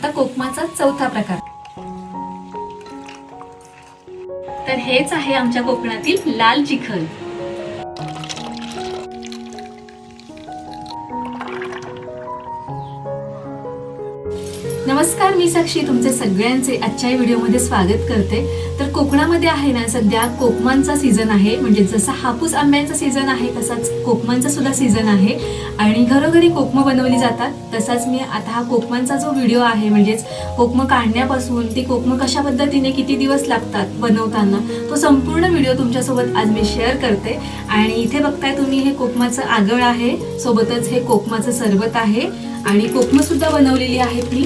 आता कोकमाचा चौथा प्रकार, तर हेच आहे आमच्या कोकणातील लाल चिखल। नमस्कार, मी साक्षी तुमचे सगळ्यांचे आजच्या व्हिडिओमध्ये स्वागत करते। तर कोकणामध्ये आहे ना सध्या कोकमांचा सीझन आहे, म्हणजे जसा हापूस आंब्यांचा सीझन आहे तसाच कोकमांचा सुद्धा सीझन आहे आणि घरोघरी कोकम बनवली जातात। तसाच मी आता हा कोकमांचा जो व्हिडिओ आहे, म्हणजेच कोकम काढण्यापासून ती कोकम कशा पद्धतीने किती दिवस लागतात बनवताना, तो संपूर्ण व्हिडिओ तुमच्यासोबत आज मी शेअर करते। आणि इथे बघताय तुम्ही हे कोकमाचं आगळ आहे, सोबतच हे कोकमाचं सरबत आहे आणि कोकम सुद्धा बनवलेली आहेत मी।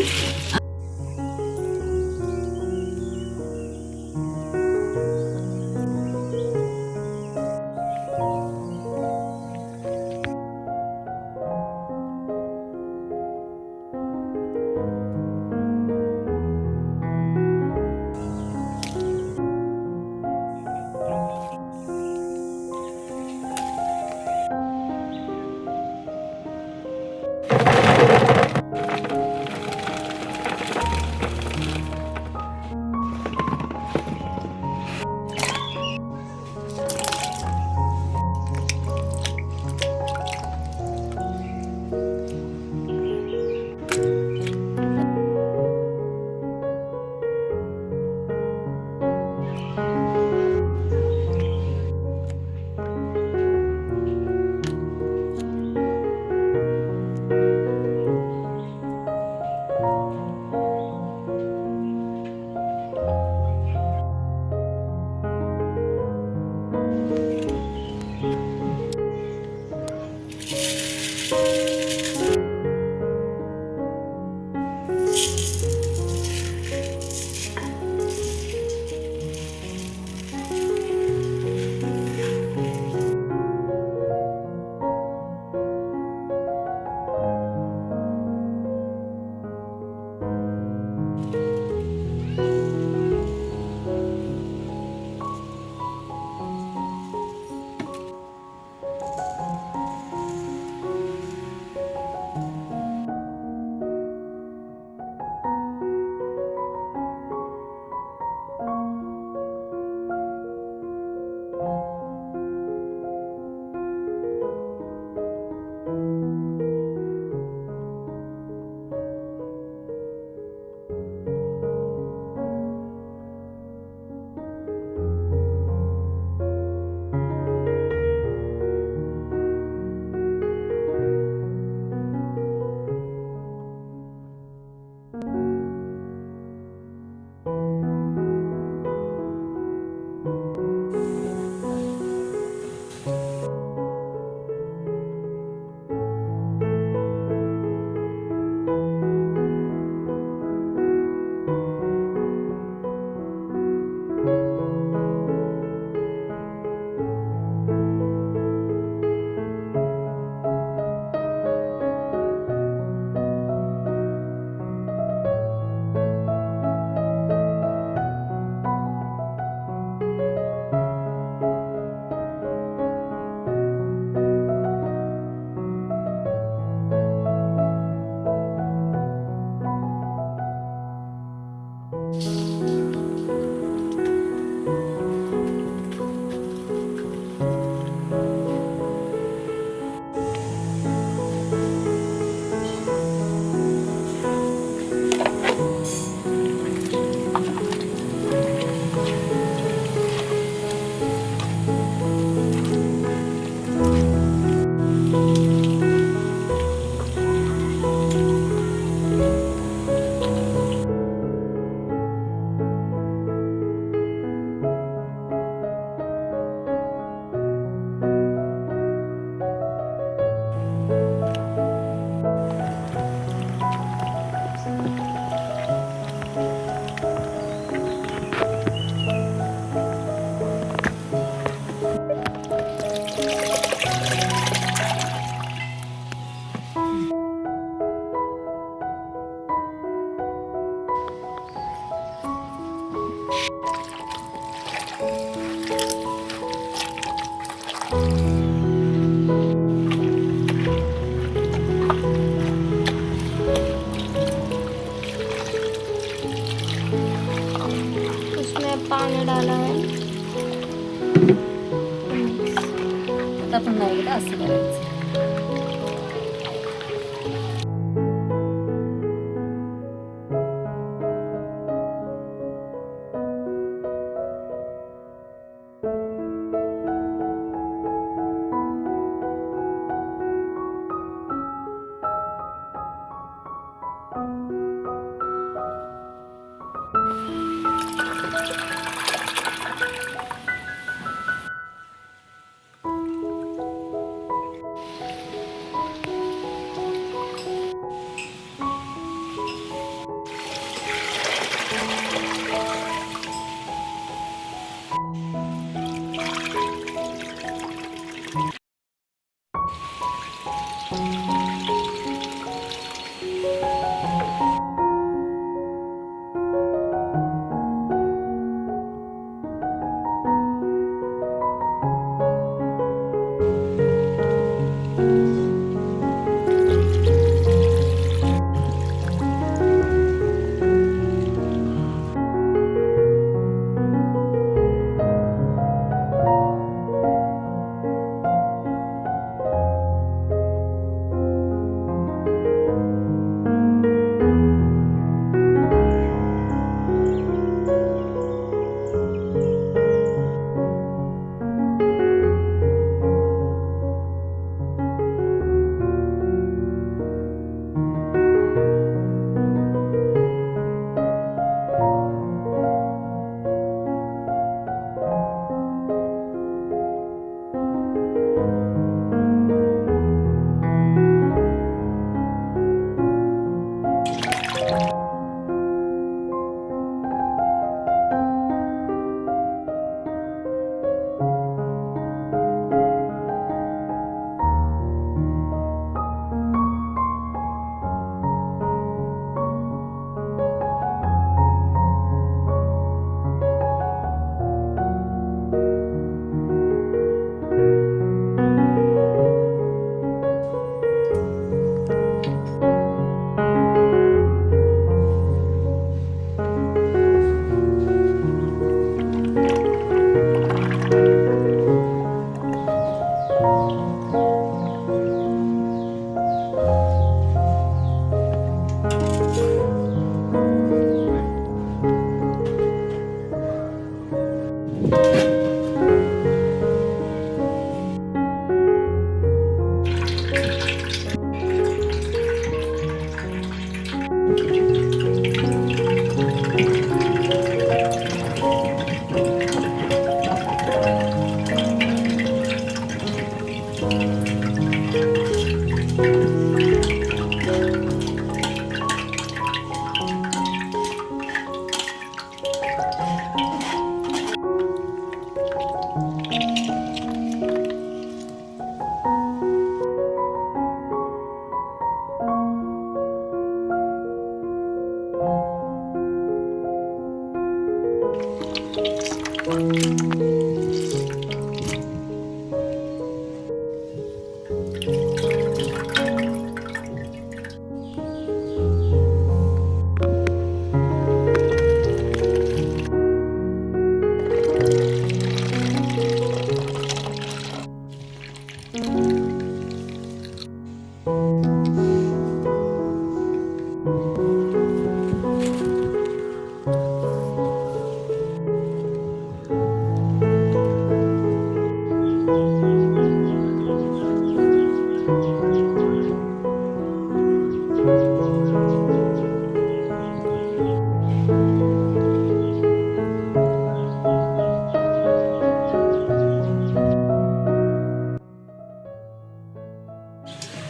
पानी डाला है। आता पुन्हा एकदा असं करायचं.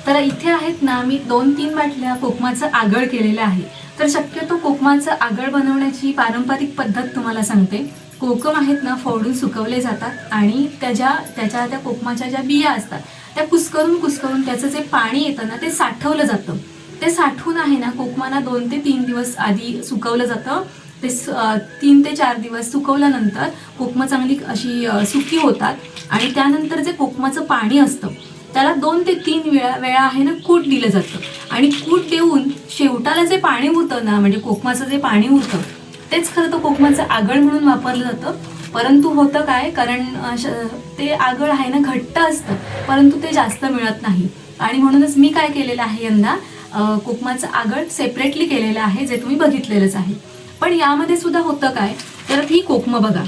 तर इथे आहेत ना, मी 2-3 बाटल्या कोकमाचं आगळ केलेलं आहे. तर शक्यतो कोकमाचं आगळ बनवण्याची पारंपरिक पद्धत तुम्हाला सांगते. कोकम आहेत ना, फोडून सुकवले जातात आणि त्या कोकमाच्या ज्या बिया असतात त्या कुस्करून त्याचं जे पाणी येतं ना ते साठवलं जातं. ते साठवून आहे ना, कोकमाना 2 ते 3 दिवस आधी सुकवलं जातं. ते 3 ते 4 दिवस सुकवल्यानंतर कोकमं चांगली अशी सुकी होतात आणि त्यानंतर जे कोकमाचं पाणी असतं त्याला 2 ते 3 वेळा आहे ना कूट दिलं जातं आणि कूट देऊन शेवटाला जे पाणी उरतं ना, म्हणजे कोकमाचं जे पाणी उरतं तेच खरं तर कोकमाचं आगळ म्हणून वापरलं जातं. परंतु होतं काय, कारण ते आगळ आहे ना घट्ट असतं, परंतु ते जास्त मिळत नाही. आणि म्हणूनच मी काय केलेलं आहे, यंदा कोकमाचं आगळ सेपरेटली केलेलं आहे, जे तुम्ही बघितलेलंच आहे. पण यामध्ये सुद्धा होतं काय, तर ही कोकमं बघा.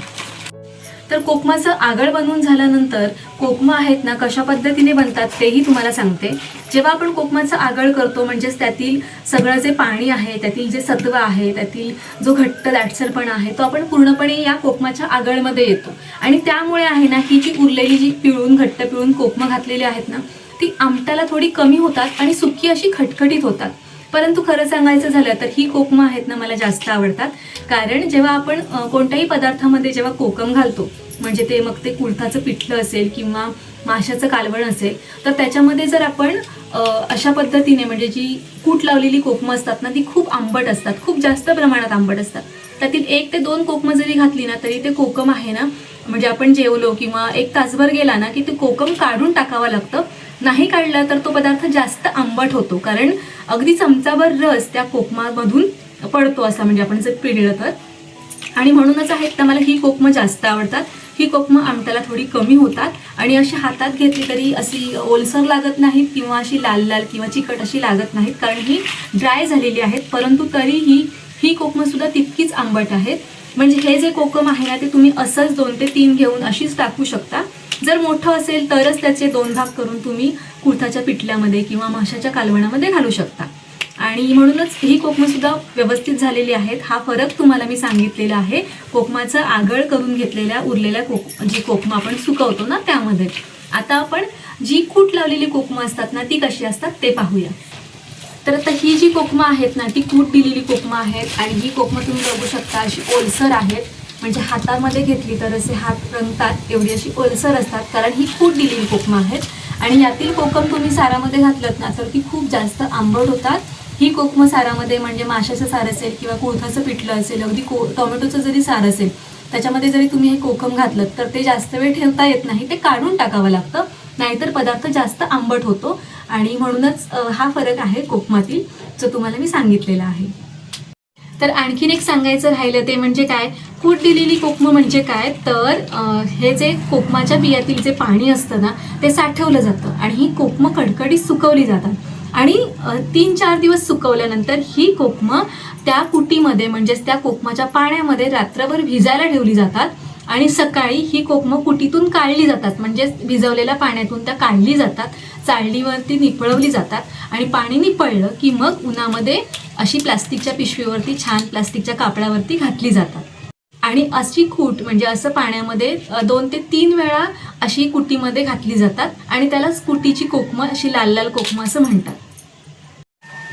तर कोकमाचं आगळ बनवून झाल्यानंतर कोकमं आहेत ना कशा पद्धतीने बनतात तेही तुम्हाला सांगते. जेव्हा आपण कोकमाचं आगळ करतो, म्हणजेच त्यातील सगळं जे पाणी आहे, त्यातील जे सत्व आहे, त्यातील जो घट्ट दाटसरपणा आहे, तो आपण पूर्णपणे या कोकमाच्या आगळमध्ये येतो. आणि त्यामुळे आहे ना ही जी उरलेली जी घट्ट पिळून कोकमं घातलेली आहेत ना, ती आमटाला थोडी कमी होतात आणि सुकी अशी खटखटीत होतात. परंतु खरं सांगायचं झालं तर ही कोकमं आहेत ना मला जास्त आवडतात. कारण जेव्हा आपण कोणत्याही पदार्थामध्ये जेव्हा कोकम घालतो, म्हणजे ते मग ते कुळथाचं पिठलं असेल किंवा माशाचं कालवण असेल, तर त्याच्यामध्ये जर आपण अशा पद्धतीने म्हणजे जी कूट लावलेली कोकमं असतात ना, ती खूप आंबट असतात, खूप जास्त प्रमाणात आंबट असतात. त्यातील 1 ते 2 कोकमं जरी घातली ना, तरी ते कोकम आहे ना, म्हणजे आपण जेवलो किंवा 1 तासभर गेला ना की ते कोकम काढून टाकावं लागतं. नाही काढलं तर तो पदार्थ जास्त आंबट होतो, कारण अगदी चमचाभर रस त्या कोकमामधून पडतो असा, म्हणजे आपण जर पिळलं तर. आणि म्हणूनच आहेत तर मला ही कोकमं जास्त आवडतात. ही कोकमं आमट्याला थोडी कमी होतात आणि अशी हातात घेतली तरी अशी ओलसर लागत नाहीत किंवा अशी लाल लाल किंवा चिकट अशी लागत नाहीत, कारण ही ड्राय झालेली आहेत. परंतु तरीही ही कोकमं सुद्धा तितकीच आंबट आहेत. म्हणजे हे जे कोकम आहे ना, ते तुम्ही असंच 2 ते 3 घेऊन अशीच टाकू शकता. जर मोठं असेल तरच त्याचे 2 भाग करून तुम्ही कुळथाच्या पिठल्यामध्ये किंवा माशाच्या कालवणामध्ये घालू शकता. आणि म्हणूनच ही कोकमं सुद्धा व्यवस्थित झालेली आहेत. हा फरक तुम्हाला मी सांगितलेला आहे कोकमाचं आगळ करून घेतलेल्या उरलेल्या जी कोकमं आपण सुकवतो ना त्यामध्ये. आता आपण जी कूट लावलेली कोकमं असतात ना, ती कशी असतात ते पाहूया. तर आता ही जी कोकमं आहेत ना, ती कूट दिलेली कोकमं आहेत. आणि ही कोकमं तुम्ही बघू शकता अशी ओलसर आहेत, म्हणजे हातामध्ये घेतली तर असे हात रंगतात एवढी अशी ओलसर असतात, कारण ही कूट दिलेली कोकमं आहेत. आणि यातील कोकम तुम्ही सारामध्ये घातलं ना तर ती खूप जास्त आंबट होतात. ही कोकमं सारामध्ये म्हणजे माशाचं सार असेल किंवा कुळथाचं पिठलं असेल, अगदी टोमॅटोचं जरी सार असेल, त्याच्यामध्ये जरी तुम्ही हे कोकम घातलं तर ते जास्त वेळ ठेवता येत नाही, ते काढून टाकावं लागतं, नाहीतर पदार्थ जास्त आंबट होतो. आणि म्हणूनच हा फरक आहे कोकमातील, जो तुम्हाला मी सांगितलेला आहे. तर आणखीन एक सांगायचं राहिलं ते म्हणजे काय, कूट दिलेली कोकमं म्हणजे काय, तर हे जे कोकमाच्या बियातील जे पाणी असतं ना, ते साठवलं जातं आणि ही कोकमं कडकडीत सुकवली जातात. आणि 3-4 दिवस सुकवल्यानंतर ही कोकमं त्या कुटीमध्ये म्हणजेच त्या कोकमाच्या पाण्यामध्ये रात्रभर भिजायला ठेवली जातात. आणि सकाळी ही कोकमं कुटीतून काढली जातात, म्हणजेच भिजवलेल्या पाण्यातून त्या काढली जातात, चाळणीवरती निपळवली जातात. आणि पाणी निपळलं की मग उन्हामध्ये अशी प्लास्टिकच्या पिशवीवरती, छान प्लास्टिकच्या कापडावरती घातली जातात. आणि अशी कूट म्हणजे असं पाण्यामध्ये 2 ते 3 वेळा अशी कुटीमध्ये घातली जातात आणि त्यालाच कुटीची कोकमं, अशी लाल लाल कोकमं असं म्हणतात.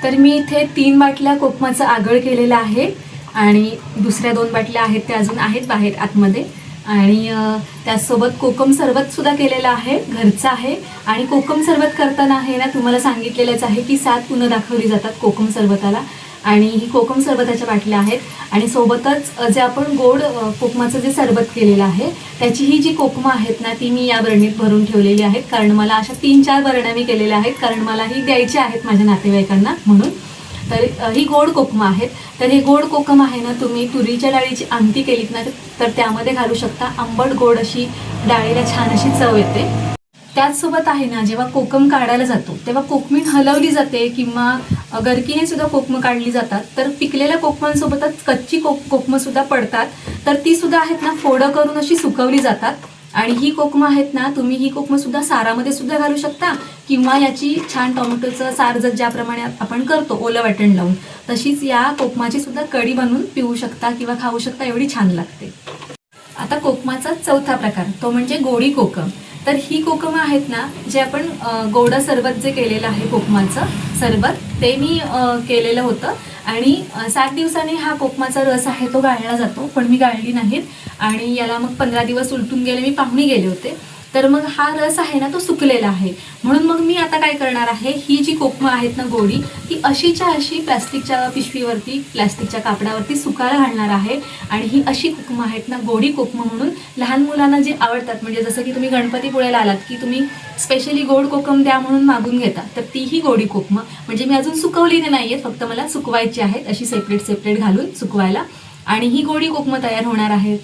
तर मी इथे 3 बाटल्या कोकमाचं आगळ केलेलं आहे आणि दुसऱ्या 2 बाटल्या आहेत त्या अजून आहेत बाहेर आतमध्ये. आणि त्याचसोबत कोकम सरबत सुद्धा केलेलं आहे, घरचं आहे. आणि कोकम सरबत करताना आहे ना, तुम्हाला सांगितलेलंच आहे की 7 उन्हं दाखवली जातात कोकम सरबताला. आणि ही कोकम सरबताच्या बाटल्या आहेत. आणि सोबतच जे आपण गोड कोकमाचं जे सरबत केलेलं आहे, त्याची ही जी कोकमं आहेत ना, ती मी या बरणीत भरून ठेवलेली आहेत, कारण मला अशा 3-4 बरण्या मी केलेल्या आहेत, कारण मला ही द्यायची आहेत माझ्या नातेवाईकांना म्हणून. तर ही गोड कोकमं आहेत. तर हे गोड कोकम आहे ना, तुम्ही तुरीच्या डाळीची आमटी केलीत ना तर त्यामध्ये घालू शकता. आंबट गोड अशी डाळीला छान अशी चव येते. त्याचसोबत आहे ना, जेव्हा कोकम काढायला जातो तेव्हा कोकमीण हलवली जाते किंवा गरकीने सुद्धा कोकमं काढली जातात. तर पिकलेल्या कोकमांसोबतच कच्ची कोकमं सुद्धा पडतात, तर ती सुद्धा आहेत ना फोडं करून अशी सुकवली जातात. आणि ही कोकमं आहेत ना, तुम्ही ही कोकमं सुद्धा सारामध्ये सुद्धा घालू शकता किंवा याची छान टोमॅटोचं सार जर ज्याप्रमाणे आपण करतो ओलं वाटण लावून, तशीच या कोकमाची सुद्धा कढी बनवून पिऊ शकता किंवा खाऊ शकता, एवढी छान लागते. आता कोकमाचा चौथा प्रकार तो म्हणजे गोडी कोकम. तर ही कोकमं आहेत ना, जे आपण गोडा सरबत जे केलेलं आहे कोकमाचं सरबत, ते मी केलेलं होतं. आणि 7 दिवसांनी हा कोकमाचा रस आहे तो गाळला जातो, पण मी गाळली नाहीत. आणि याला मग 15 दिवस उलटून गेले, मी पाहुणे गेले होते, तर मग हा रस आहे ना तो सुकलेला आहे. म्हणून मग मी आता काय करणार आहे, ही जी कोकमं आहेत ना गोडी, ती अशीच्या अशी प्लास्टिकच्या पिशवीवरती, प्लास्टिकच्या कापडावरती सुकायला घालणार आहे. आणि ही अशी कोकमं आहेत ना गोडी कोकमं म्हणून, लहान मुलांना जे आवडतात, म्हणजे जसं की तुम्ही गणपतीपुळ्याला आलात की तुम्ही स्पेशली गोड कोकम द्या म्हणून मागून घेता, तर तीही गोडी कोकमं. म्हणजे मी अजून सुकवली नाही आहेत, फक्त मला सुकवायची आहेत अशी सेपरेट घालून सुकवायला. आणि ही गोडी कोकमं तयार होणार आहेत